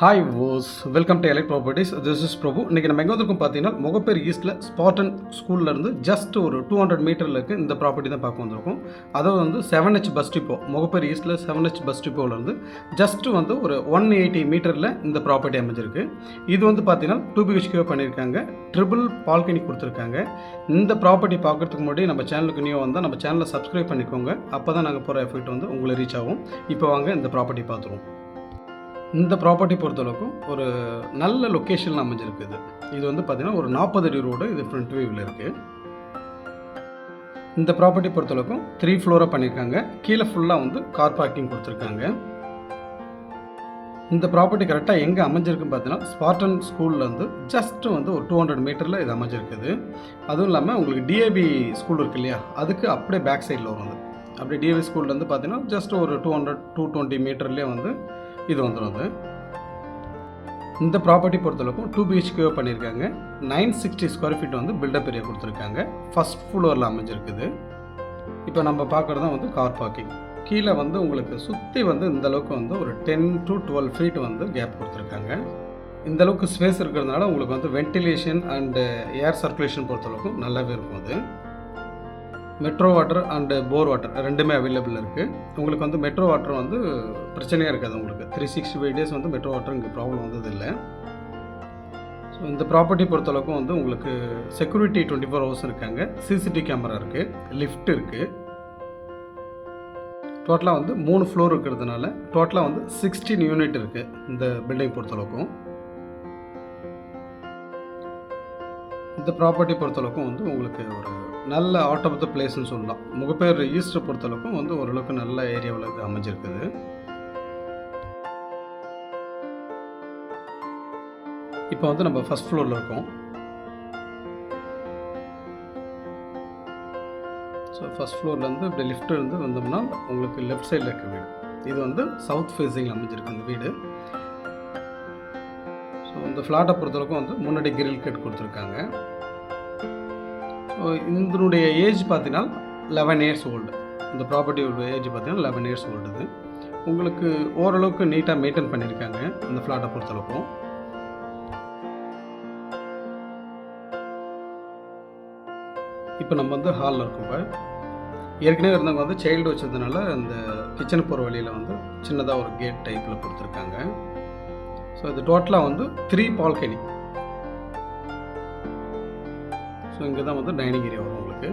Hi ஓஸ் welcome to elite properties. This is Prabhu. இன்றைக்கி நம்ம எங்கே வந்திருக்கோம் பார்த்தீங்கன்னா, முகப்பேர் ஈஸ்ட்டில் ஸ்பார்டன் ஸ்கூல்லேருந்து ஜஸ்ட் ஒரு 200 மீட்டரில் இருக்குது இந்த ப்ராப்பர்ட்டி தான் பார்க்க வந்திருக்கோம். அதாவது வந்து 7H பஸ் டிப்போ, முகப்பேர் ஈஸ்ட்டில் 7H பஸ் டிப்போலேருந்து ஜஸ்ட்டு வந்து ஒரு 180 மீட்டரில் இந்த ப்ராப்பர்ட்டி அமைஞ்சிருக்கு. இது வந்து பார்த்தீங்கன்னா 2 BHK பண்ணியிருக்காங்க, ட்ரிபிள் பால்கனி கொடுத்துருக்காங்க. இந்த ப்ராப்பர்ட்டி பார்க்குறதுக்கு முன்னாடி நம்ம சேனலுக்கு நியூ வந்தால் நம்ம சேனலை சப்ஸ்கிரைப் பண்ணிக்கோங்க. அப்போ தான் நாங்கள் போகிற எஃபெக்ட் வந்து உங்களை ரீச் ஆகும். இப்போ வாங்க இந்த ப்ராப்பர்ட்டி பார்த்துருவோம். இந்த ப்ராப்பர்ட்டி பொறுத்தளவுக்கும் ஒரு நல்ல லொக்கேஷனில் அமைஞ்சிருக்குது. இது வந்து பார்த்திங்கன்னா ஒரு 40 அடி ரோடு, இது ஃப்ரண்ட் வியூவில் இருக்குது. இந்த ப்ராப்பர்ட்டி பொறுத்தளவுக்கும் 3 ஃப்ளோராக பண்ணியிருக்காங்க. கீழே ஃபுல்லாக வந்து கார் பார்க்கிங் கொடுத்துருக்காங்க. இந்த ப்ராப்பர்ட்டி கரெக்டாக எங்கே அமைஞ்சிருக்குன்னு பார்த்தீங்கன்னா, ஸ்பார்டன் ஸ்கூல்லேருந்து ஜஸ்ட்டு வந்து ஒரு 200 மீட்டரில் இது அமைஞ்சிருக்குது. அதுவும் இல்லாமல் உங்களுக்கு டிஏவி ஸ்கூல் இருக்குது இல்லையா, அதுக்கு அப்படியே பேக் சைடில் வரும். அப்படியே டிஏவி ஸ்கூல்லேருந்து பார்த்தீங்கன்னா ஜஸ்ட் ஒரு 220 மீட்டர்லேயே வந்து இது வந்துடும். இந்த ப்ராப்பர்ட்டி பொறுத்தளவுக்கும் 2 BHK பண்ணியிருக்காங்க. 960 ஸ்கொயர் ஃபீட் வந்து பில்டப் ஏரியா கொடுத்துருக்காங்க. ஃபஸ்ட் ஃப்ளோரில் அமைஞ்சிருக்குது. இப்போ நம்ம பார்க்குறது தான் வந்து கார் பார்க்கிங். கீழே வந்து உங்களுக்கு சுற்றி வந்து இந்தளவுக்கு வந்து ஒரு 10 to 12 ஃபீட் வந்து கேப் கொடுத்துருக்காங்க. இந்தளவுக்கு ஸ்பேஸ் இருக்கிறதுனால உங்களுக்கு வந்து வென்டிலேஷன் அண்டு ஏர் சர்க்குலேஷன் பொறுத்தளவுக்கும் நல்லாவே இருக்கும். அது metro water and bore water ரெண்டுமே அவைலபிள் இருக்குது. உங்களுக்கு வந்து மெட்ரோ வாட்டர் வந்து பிரச்சனையாக இருக்காது. உங்களுக்கு 365 டேஸ் வந்து மெட்ரோ வாட்டர் இங்கே ப்ராப்ளம் வந்தது இல்லை. ஸோ இந்த ப்ராப்பர்ட்டி பொறுத்தளவுக்கும் வந்து உங்களுக்கு செக்யூரிட்டி 24 ஹவர்ஸ் இருக்காங்க. சிசிடிவி கேமரா இருக்குது, லிஃப்ட் இருக்குது. டோட்டலாக வந்து 3 ஃப்ளோர் இருக்கிறதுனால டோட்டலாக வந்து 16 யூனிட் இருக்குது இந்த பில்டிங் பொறுத்தளவுக்கும். இந்த ப்ராப்பர்ட்டி பொறுத்தளவுக்கும் வந்து உங்களுக்கு ஒரு நல்ல அவுட் ஆஃப் த பிளேஸ்ன்னு சொல்லலாம். முகப்பேர் ஈஸ்ட்டை பொறுத்தளவுக்கும் வந்து ஓரளவுக்கு நல்ல ஏரியாவில் இது அமைஞ்சிருக்குது. இப்போ வந்து நம்ம ஃபஸ்ட் ஃப்ளோரில் இருக்கோம். ஸோ ஃபஸ்ட் ஃப்ளோர்லேருந்து இப்படி லிஃப்ட் இருந்து வந்தோம்னா உங்களுக்கு லெஃப்ட் சைடில் இருக்க வீடு. இது வந்து சவுத் ஃபேஸிங்கில் அமைஞ்சிருக்கு இந்த வீடு. ஸோ இந்த ஃப்ளாட்டை பொறுத்தளவுக்கும் வந்து முன்னாடி கிரில் கேட் கொடுத்துருக்காங்க. ஸோ இதனுடைய ஏஜ் பார்த்தீங்கன்னா 11 இயர்ஸ் ஓல்டு. இந்த ப்ராப்பர்ட்டியோட ஏஜ் பார்த்தீங்கன்னா 11 இயர்ஸ் ஓல்டு. இது உங்களுக்கு ஓரளவுக்கு நீட்டாக மெயின்டைன் பண்ணியிருக்காங்க இந்த ஃப்ளாட்டை பொறுத்தளவுக்கும். இப்போ நம்ம வந்து ஹாலில் இருக்கோம். இப்போ ஏற்கனவே இருந்தவங்க வந்து சைல்டு வச்சதுனால இந்த கிச்சனுக்கு போகிற வழியில் வந்து சின்னதாக ஒரு கேட் டைப்பில் கொடுத்துருக்காங்க. ஸோ இது டோட்டலாக வந்து 3 பால்கனி. ஸோ இங்கே தான் வந்து டைனிங் ஏரியா வரும் உங்களுக்கு.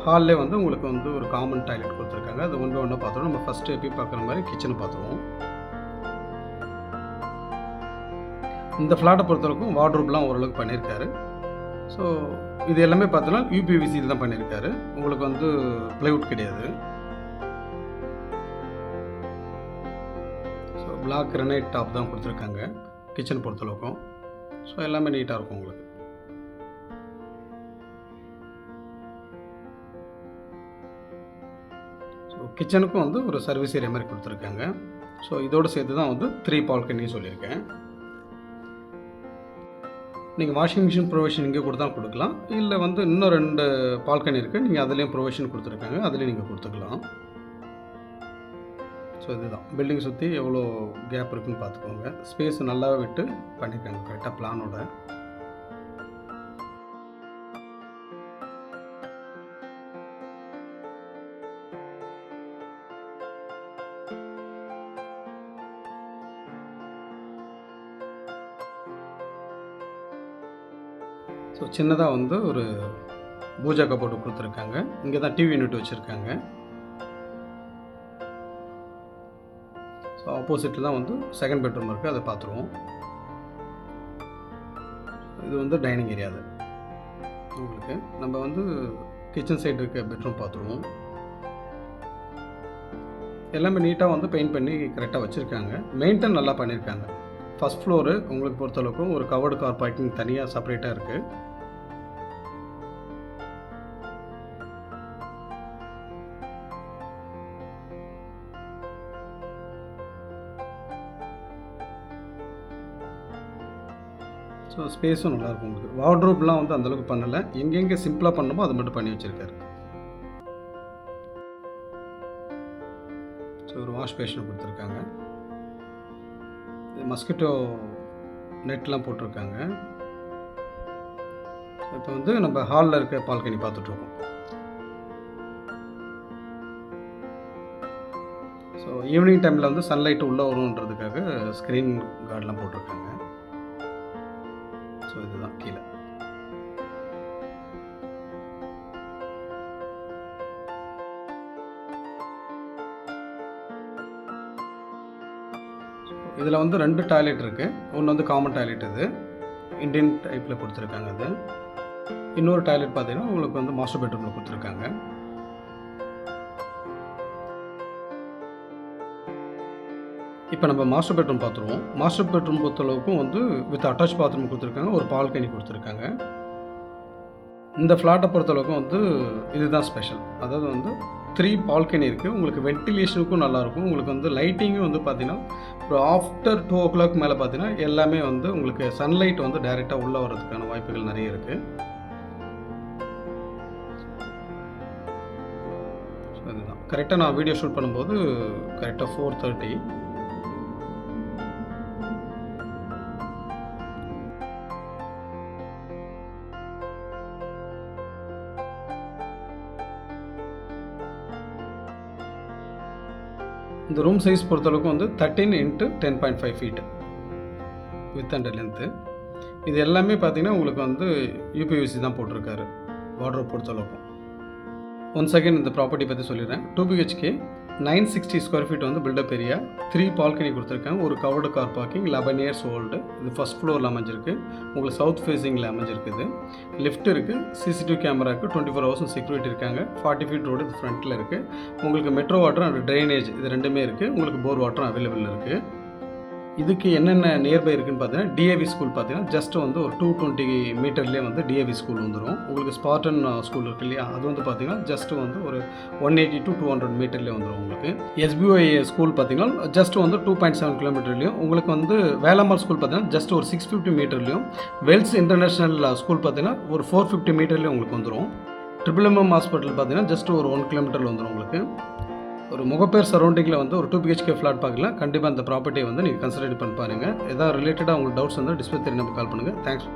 ஹால்லே வந்து உங்களுக்கு வந்து ஒரு காமன் டாய்லெட் கொடுத்துருக்காங்க. அது ஒன்று ஒன்றா பார்த்துருவோம். நம்ம ஃபஸ்ட்டு எப்படி பார்க்குற மாதிரி கிச்சனை பார்த்துருவோம். இந்த ஃப்ளாட்டை பொறுத்தவரைக்கும் வார்ட்ரோப்லாம் ஓரளவுக்கு பண்ணியிருக்காரு. ஸோ இது எல்லாமே பார்த்தோன்னா UPVC தான் பண்ணியிருக்காரு. உங்களுக்கு வந்து ப்ளைவுட் கிடையாது. ஸோ பிளாக் கிரானைட் டாப் தான் கொடுத்துருக்காங்க கிச்சன் பொறுத்தளவுக்கும். ஸோ எல்லாமே நீட்டாக இருக்கும் உங்களுக்கு. ஸோ கிச்சனுக்கும் வந்து ஒரு சர்வீஸ் ஏரியா மாதிரி கொடுத்துருக்காங்க. ஸோ இதோடு சேர்த்து தான் வந்து 3 பால்கனி சொல்லியிருக்கேன். நீங்கள் வாஷிங் மிஷின் ப்ரொவிஷன் இங்கே கொடுத்தா கொடுக்கலாம், இல்லை வந்து இன்னும் 2 பால்கனி இருக்குது, நீங்கள் அதுலேயும் ப்ரொவிஷன் கொடுத்துருக்காங்க, அதுலேயும் நீங்கள் கொடுத்துக்கலாம். ஸோ இதுதான் பில்டிங் சுற்றி எவ்வளோ கேப் இருக்குதுன்னு பார்த்துக்கோங்க. ஸ்பேஸ் நல்லாவே விட்டு பண்ணியிருக்காங்க கரெக்டாக பிளானோட. ஸோ சின்னதாக வந்து ஒரு பூஜா கபோர்டு கொடுத்துருக்காங்க. இங்கே தான் டிவி யூனிட் வச்சுருக்காங்க. ஸோ ஆப்போசிட்டில் தான் வந்து செகண்ட் பெட்ரூம் இருக்குது, அதை பார்த்துருவோம். இது வந்து டைனிங் ஏரியா. அது உங்களுக்கு நம்ம வந்து கிச்சன் சைடு இருக்க பெட்ரூம் பார்த்துருவோம். எல்லாமே நீட்டாக வந்து பெயிண்ட் பண்ணி கரெக்டாக வச்சுருக்காங்க. மெயின்டைன் நல்லா பண்ணியிருக்காங்க. ஃபஸ்ட் ஃப்ளோரு உங்களுக்கு பொறுத்தளவுக்கும் ஒரு கவர்டு கார் பார்க்கிங் தனியாக செப்பரேட்டாக இருக்குது. ஸோ ஸ்பேஸும் நல்லாயிருக்கும் உங்களுக்கு. வார்ட்ரோப்லாம் வந்து அந்தளவுக்கு பண்ணலை, எங்கெங்கே சிம்பிளாக பண்ணணுமோ அதை மட்டும் பண்ணி வச்சுருக்காரு. ஸோ ஒரு வாஷ் பேஷன் கொடுத்துருக்காங்க. மஸ்கிட்டோ நெட்லாம் போட்டிருக்காங்க. இப்போ வந்து நம்ம ஹாலில் இருக்க பால்கனி பார்த்துட்ருக்கோம். ஸோ ஈவினிங் டைமில் வந்து சன்லைட் உள்ளே வரும்ன்றதுக்காக ஸ்க்ரீன் கார்டெலாம் போட்டிருக்காங்க. ஸோ இதுதான் கீழே. இதில் வந்து 2 டாய்லெட் இருக்குது. ஒன்று வந்து காமன் டாய்லெட், இது இந்தியன் டைப்பில் கொடுத்துருக்காங்க. அது இன்னொரு டாய்லெட் பார்த்தீங்கன்னா உங்களுக்கு வந்து மாஸ்டர் பெட்ரூமில் கொடுத்துருக்காங்க. இப்போ நம்ம மாஸ்டர் பெட்ரூம் பார்த்துருவோம். மாஸ்டர் பெட்ரூம் பொறுத்தளவுக்கும் வந்து வித் அட்டாச் பாத்ரூம் கொடுத்துருக்காங்க, ஒரு பால்கனி கொடுத்துருக்காங்க. இந்த ஃப்ளாட்டை பொறுத்தளவுக்கும் வந்து இதுதான் ஸ்பெஷல். அதாவது வந்து 3 பால்கனி இருக்குது. உங்களுக்கு வென்டிலேஷனுக்கும் நல்லாயிருக்கும். உங்களுக்கு வந்து லைட்டிங்கும் வந்து பார்த்தீங்கன்னா ஒரு ஆஃப்டர் 2 o'clock மேலே பார்த்தீங்கன்னா எல்லாமே வந்து உங்களுக்கு சன்லைட் வந்து டைரெக்டாக உள்ளே வர்றதுக்கான வாய்ப்புகள் நிறைய இருக்குது. ஸோ அதுதான் கரெக்டாக நான் வீடியோ ஷூட் பண்ணும்போது கரெக்டாக 4:30. இந்த ரூம் சைஸ் பொறுத்தளவுக்கு வந்து 13 × 10.5 feet வித் அண்ட் லென்த்து. இது எல்லாமே பார்த்தீங்கன்னா உங்களுக்கு வந்து யூபிவிசி தான் போட்டிருக்காரு வார்ட்ரோப் பொறுத்தளவுக்கும். ஒன்ஸ் அகைன் இந்த ப்ராப்பர்ட்டி பற்றி சொல்லிடுறேன். 2 BHK 960 ஸ்கொயர் ஃபீட் வந்து பில்டப் ஏரியா, 3 பால்கனி கொடுத்துருக்காங்க, ஒரு covered car parking, 11 years old. இது ஃபஸ்ட் ஃப்ளோரில் அமைஞ்சிருக்கு. உங்களுக்கு சவுத் ஃபேஸிங்கில் அமைஞ்சிருக்குது. லிஃப்ட் இருக்குது, சிசிடிவி கேமரா இருக்குது, 24 hours செக்யூரிட்டி இருக்காங்க. 40 feet ரோடு இது ஃப்ரண்ட்டில் இருக்குது. உங்களுக்கு மெட்ரோ வாட்டர் அண்ட் ட்ரைனேஜ் இது ரெண்டுமே இருக்குது. உங்களுக்கு போர் வாட்டரும் அவைலபிள் இருக்குது. இதுக்கு என்னென்ன நியர்பை இருக்குதுன்னு பார்த்தீங்கன்னா டிஏவி ஸ்கூல் பார்த்தீங்கன்னா ஜஸ்ட் வந்து ஒரு 220 மீட்டர்லேயே வந்து டிஏவி ஸ்கூல் வந்துடும். உங்களுக்கு ஸ்பார்டன் ஸ்கூல் இருக்குது இல்லையா, அது வந்து பார்த்தீங்கன்னா ஜஸ்ட் வந்து ஒரு 180 to 200 மீட்டர்லேயே வந்துடும். உங்களுக்கு SBOI ஸ்கூல் பார்த்தீங்கன்னா ஜஸ்ட் வந்து 2.7 கிலோமீட்டர்லையும், உங்களுக்கு வந்து வேலம்மாள் ஸ்கூல் பார்த்தீங்கன்னா ஜஸ்ட் ஒரு 650 மீட்டர்லையும், வெல்ஸ் இன்டர்நேஷ்னல் ஸ்கூல் பார்த்தீங்கன்னா ஒரு 450 மீட்டர்லேயும் உங்களுக்கு வந்துடும். MMM ஹாஸ்பிட்டல் பார்த்தீங்கன்னா ஜஸ்ட் ஒரு 1 கிலோமீட்டரில் வந்துடும். உங்களுக்கு ஒரு முகப்பேர் சரௌண்டிங்கில் வந்து ஒரு 2 BHK ஃப்ளாட் பார்க்கலாம். கண்டிப்பாக அந்த ப்ராப்பர்ட்டியை வந்து நீங்கள் கன்சிடர் பண்ணி பாருங்கள். ஏதாவது ரிலேட்டடாக உங்களுக்கு டவுட்ஸ் வந்து டிஸ்பிளே தெரியும், நம்ம கால் பண்ணுங்கள். தேங்க்ஸ்.